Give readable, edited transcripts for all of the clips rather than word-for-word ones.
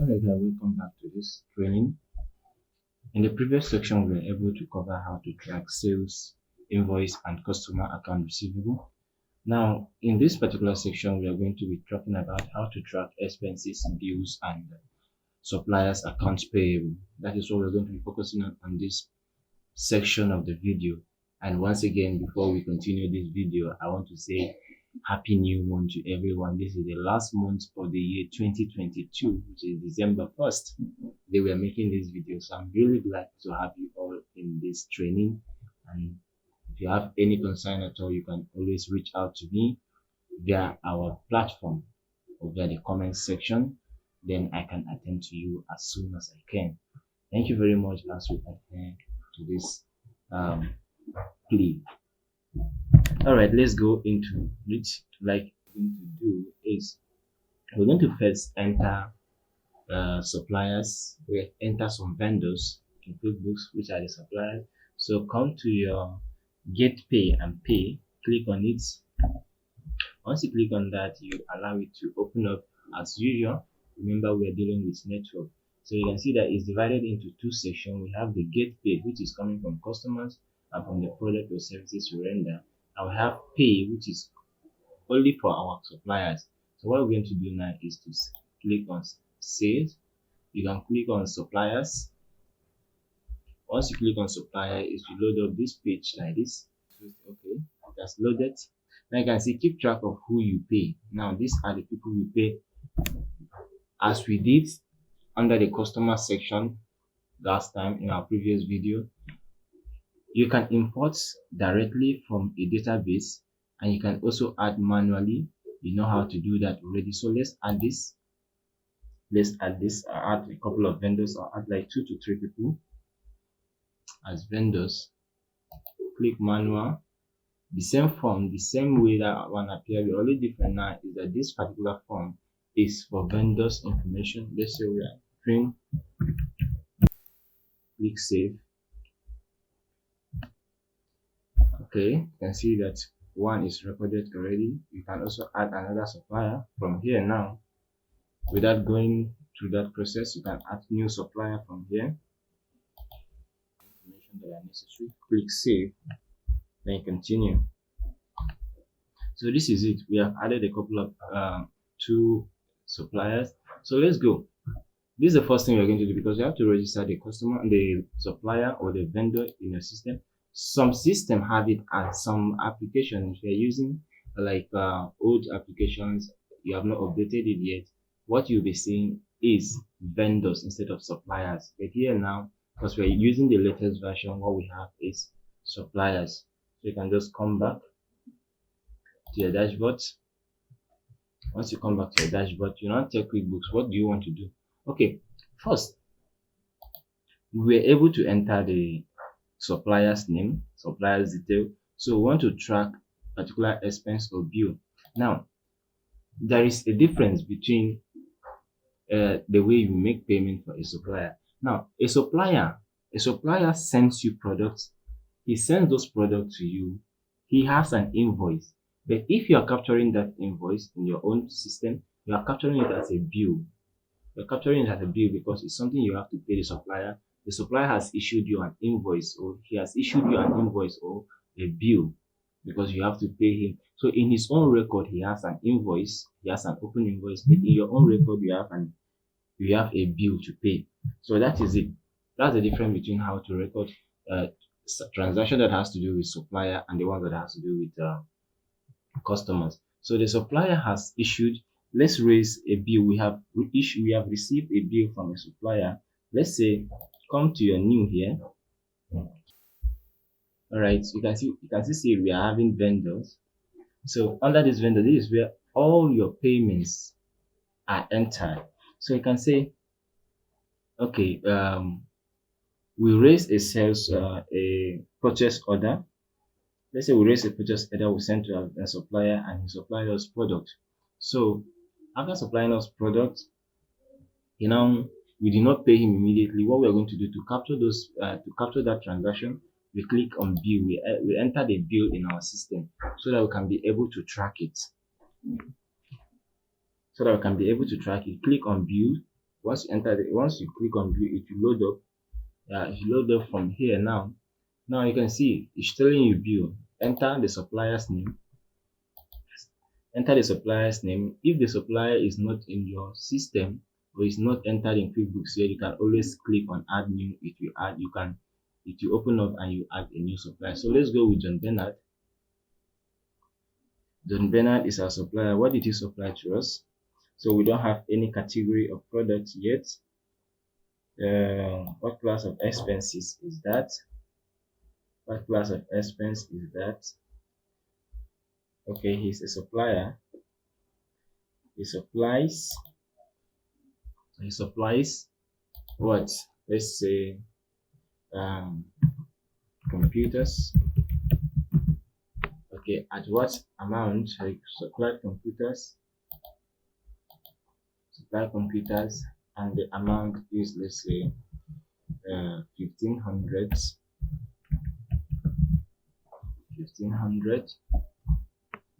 Alright guys, welcome back to this training. In the previous section, we were able to cover how to track sales, invoice, and customer account receivable. Now, in this particular section, we are going to be talking about how to track expenses, bills, and suppliers accounts payable. That is what we're going to be focusing on this section of the video. And once again, before we continue this video, I want to say Happy New Month to everyone. This is the last month of the year 2022, which is December 1st. They were making this video, so I'm really glad to have you all in this training. And if you have any concern at all, you can always reach out to me via our platform or via the comment section. Then I can attend to you as soon as I can. Thank you very much as we attend to this plea. All right, let's go into it. Like we're going to do is we're going to first enter suppliers. We enter some vendors in QuickBooks, which are the suppliers. So come to your get pay and pay, click on it. Once you click on that, you allow it to open up as usual. Remember, we are dealing with network, so you can see that it's divided into two sections. We have the get paid, which is coming from customers and from the product or services we render, and we have pay, which is only for our suppliers. So what we're going to do now is to click on sales. You can click on suppliers. Once you click on supplier, it will load up this page like this. Okay, that's loaded. Now you can see keep track of who you pay. Now these are the people we pay, as we did under the customer section last time in our previous video. You can import directly from a database, and you can also add manually. You know how to do that already. So let's add this. I'll add a couple of vendors. I'll add like 2 to 3 people as vendors. Click manual. The same form, the same way that one appears. The only difference now is that this particular form is for vendors information. Let's say we are doing, click save. Okay, you can see that one is recorded already. You can also add another supplier from here. Now without going through that process, you can add new supplier from here. Information that are necessary. Click save, then continue. So this is it. We have added a couple of two suppliers. So let's go. This is the first thing we're going to do, because you have to register the customer, the supplier or the vendor in your system. Some system have it, and some applications, if you're using like old applications, you have not updated it yet, what you'll be seeing is vendors instead of suppliers. But here now, because we're using the latest version, what we have is suppliers. So you can just come back to your dashboard. Once you come back to your dashboard, you now take QuickBooks. What do you want to do? Okay, first we were able to enter the supplier's name, supplier's detail. So we want to track particular expense or bill. Now there is a difference between the way you make payment for a supplier. Now a supplier sends you products. He sends those products to you. He has an invoice. But if you are capturing that invoice in your own system, you are capturing it as a bill. You're capturing it as a bill because it's something you have to pay the supplier. The supplier has issued you an invoice, or he has issued you an invoice or a bill, because you have to pay him. So in his own record, he has an invoice, he has an open invoice, but in your own record, you have a bill to pay. So that is it. That's the difference between how to record transaction that has to do with supplier and the one that has to do with customers. So the supplier has issued, let's raise a bill. We have received a bill from a supplier. Let's say come to your new here. All right, so you can see we are having vendors. So under this vendor, this is where all your payments are entered. So you can say, okay, we raise a sales a purchase order. Let's say we raise a purchase order, we send to a supplier, and he supplies us product. So after supplying us product, we did not pay him immediately. What we are going to do to capture that transaction, we click on bill. We enter the bill in our system so that we can be able to track it. Click on bill. once you click on view, it will load up. It will load up from here now. Now you can see it's telling you bill. Enter the supplier's name. Enter the supplier's name. If the supplier is not in your system or is not entered in QuickBooks here, you can always click on add new. It will open up and you add a new supplier. So let's go with John Bernard. John Bernard is our supplier. What did he supply to us? So we don't have any category of products yet. What class of expenses is that? What class of expense is that? Okay, he's a supplier. He supplies what? Let's say computers. Okay, at what amount? Like supply computers, and the amount is, let's say, 1500.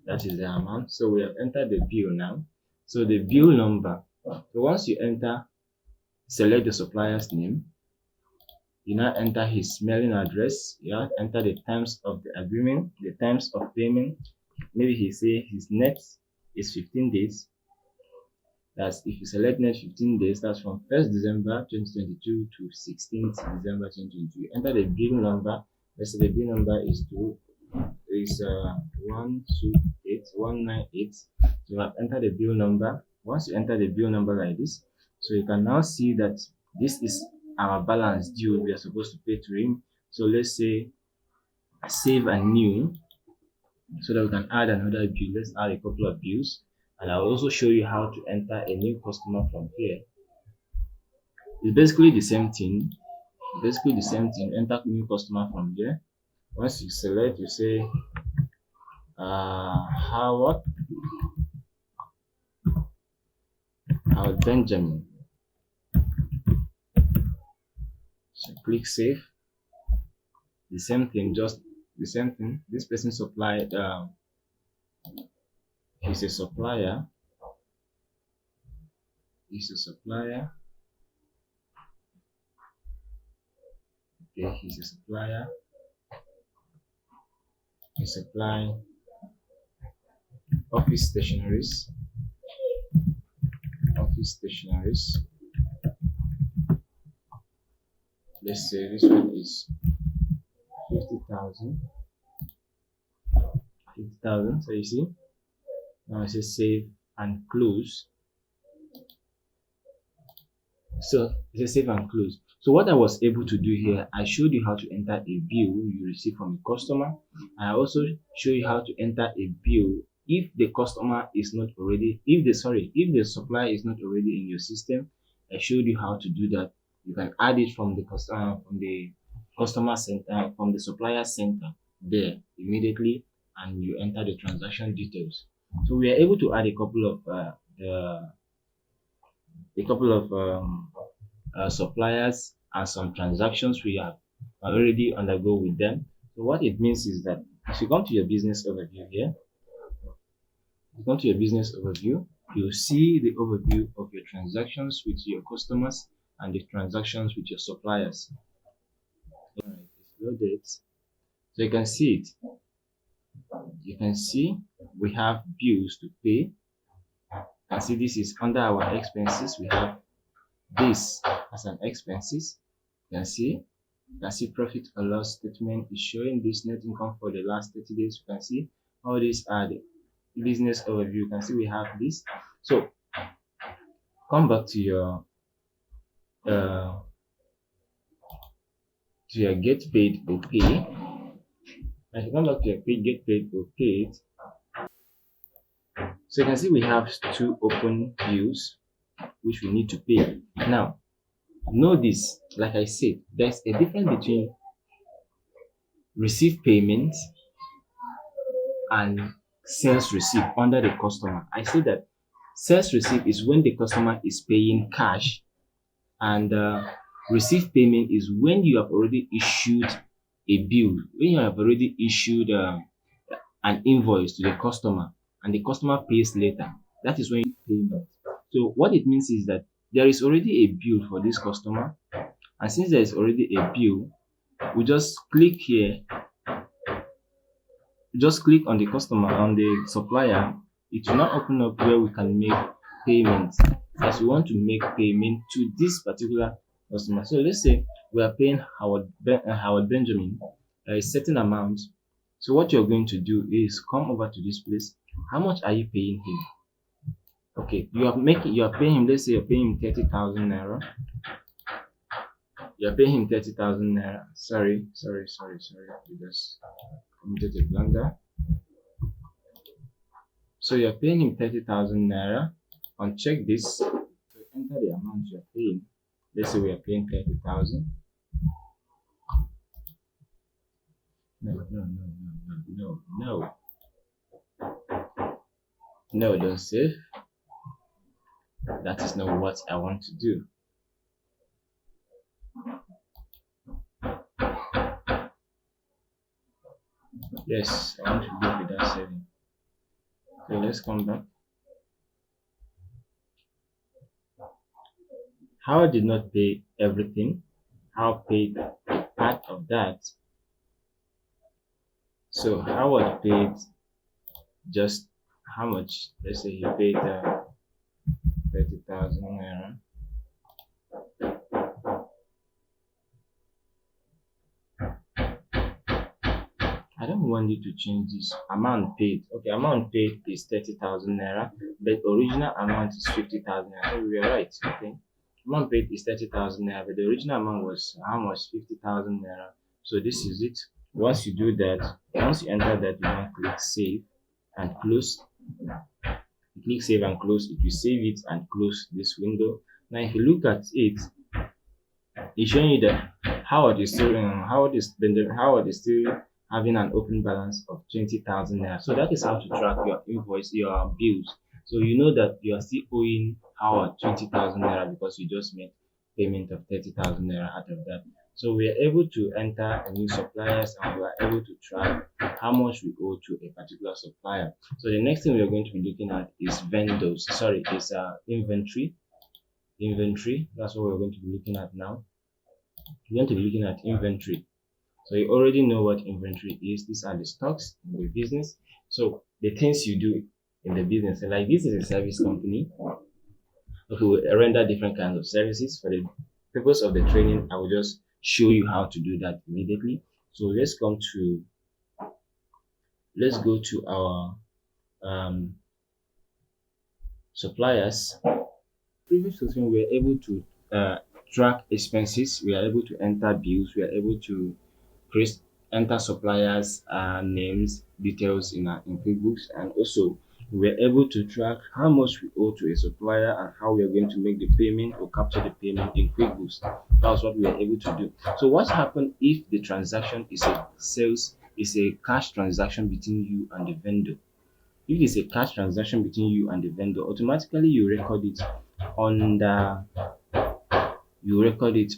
That is the amount. So we have entered the bill now. So the bill number. So once you select the supplier's name, you now enter his mailing address. You now enter the terms of the agreement, the terms of payment. Maybe he say his net is 15 days. That's if you select net 15 days, that's from 1st December 2022 to 16th December 2022. You enter the bill number. Let's say the bill number is 128198. So you have entered the bill number. Once you enter the bill number like this, so you can now see that this is our balance due we are supposed to pay to him. So let's say save and new, so that we can add another bill. Let's add a couple of bills, and I'll also show you how to enter a new customer from here. It's basically the same thing. Enter new customer from here. Once you select, you say Howard Benjamin. So click save. The same thing. This person supplied. He's a supplier. Okay, he's a supplier. He supply office stationaries. Let's say this one is 50,000. So you see, now I say save and close. So it says save and close. So what I was able to do here, I showed you how to enter a bill you receive from a customer. I also show you how to enter a bill if the customer is not already, if the supplier is not already in your system. I showed you how to do that. You can add it from the customer center, from the supplier center there immediately, and you enter the transaction details. So we are able to add a couple of suppliers and some transactions we have already undergo with them. So what it means is that if you come to your business overview here, you'll see the overview of your transactions with your customers and the transactions with your suppliers. Alright, it's loaded. So you can see it. You can see we have bills to pay. You can see this is under our expenses. We have this as an expenses. You can see profit or loss statement is showing this net income for the last 30 days. You can see all these are the business overview. You can see we have this. So come back to your get paid or pay. And you come back to your get paid or paid. So you can see we have two open bills which we need to pay. Now, know this, like I said, there's a difference between receive payment and sales receipt under the customer. I say that sales receipt is when the customer is paying cash, and receive payment is when you have already issued a bill, when you have already issued an invoice to the customer and the customer pays later. That is when you pay. So what it means is that there is already a bill for this customer, and since there is already a bill, we just click here, just click on the customer, on the supplier. It will now open up where we can make payments as we want to make payment to this particular customer. So let's say we are paying Howard Benjamin a certain amount. So what you're going to do is come over to this place. How much are you paying him? Okay, you are paying him, let's say you're paying him 30,000 naira. You're paying him 30,000 naira. Sorry. We just committed a blunder. So you're paying him 30,000 naira. Uncheck this. So enter the amount you're paying. Let's say we are paying 30,000. No, don't save. That is not what I want to do. Yes, I want to do without saving. So let's come back. Howard did not pay everything. Howard paid a part of that. So Howard paid just how much? Let's say he paid 30,000 naira. I don't want you to change this amount paid. Okay, amount paid is 30,000 naira, but original amount is 50,000 naira. So we are right. Okay, amount paid is 30,000 naira, but the original amount was how much? 50,000 naira. So this is it. Once you do that, once you enter that, you now click save and close. You click save and close. It will save it and close this window. Now, if you look at it, it's showing you that Howard is still having an open balance of 20,000 naira. So that is how to track your invoice, your bills. So you know that you are still owing Howard 20,000 naira because you just made payment of 30,000 naira out of that. So we are able to enter a new suppliers, and we are able to track how much we owe to a particular supplier. So the next thing we are going to be looking at is vendors. Sorry, is inventory. Inventory. That's what we're going to be looking at now. We're going to be looking at inventory. So you already know what inventory is. These are the stocks in the business. So the things you do in the business. So like this is a service company. Okay, we render different kinds of services. For the purpose of the training, I will just show you how to do that immediately. So let's go to our suppliers. Previous session, we are able to track expenses. We are able to enter bills. We are able to enter suppliers names, details in QuickBooks, and also we are able to track how much we owe to a supplier and how we are going to make the payment or capture the payment in QuickBooks. That's what we are able to do. So what happens if the transaction is a cash transaction between you and the vendor? If it's a cash transaction between you and the vendor, automatically you record it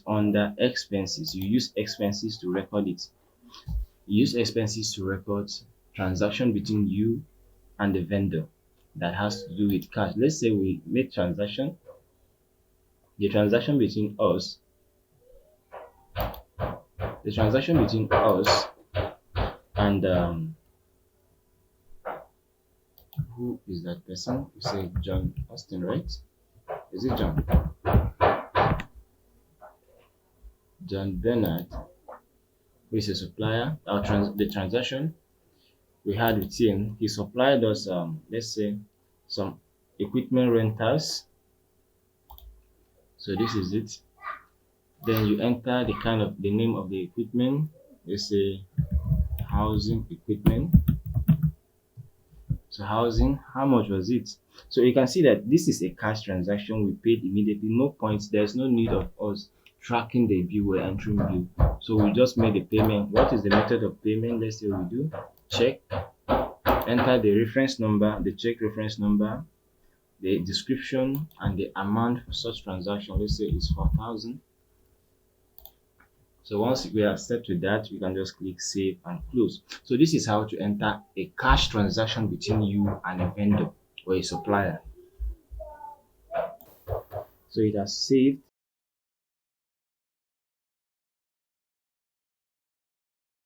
under expenses. You use expenses to record it. You use expenses to record transaction between you and the vendor that has to do with cash. Let's say we make transaction. The transaction between us and who is that person? You say John Austin, right? Is it John? John Bernard, who is a supplier. The transaction we had with him, he supplied us let's say some equipment rentals. So this is it. Then you enter the name of the equipment. Let's say housing equipment. So housing, how much was it? So you can see that this is a cash transaction. We paid immediately, no points. There's no need of us tracking the bill or entering bill. So we just made the payment. What is the method of payment? Let's say we do check, enter the reference number, the check reference number, the description, and the amount for such transaction. Let's say it's 4,000. So once we are set with that, we can just click save and close. So this is how to enter a cash transaction between you and a vendor or a supplier. So it has saved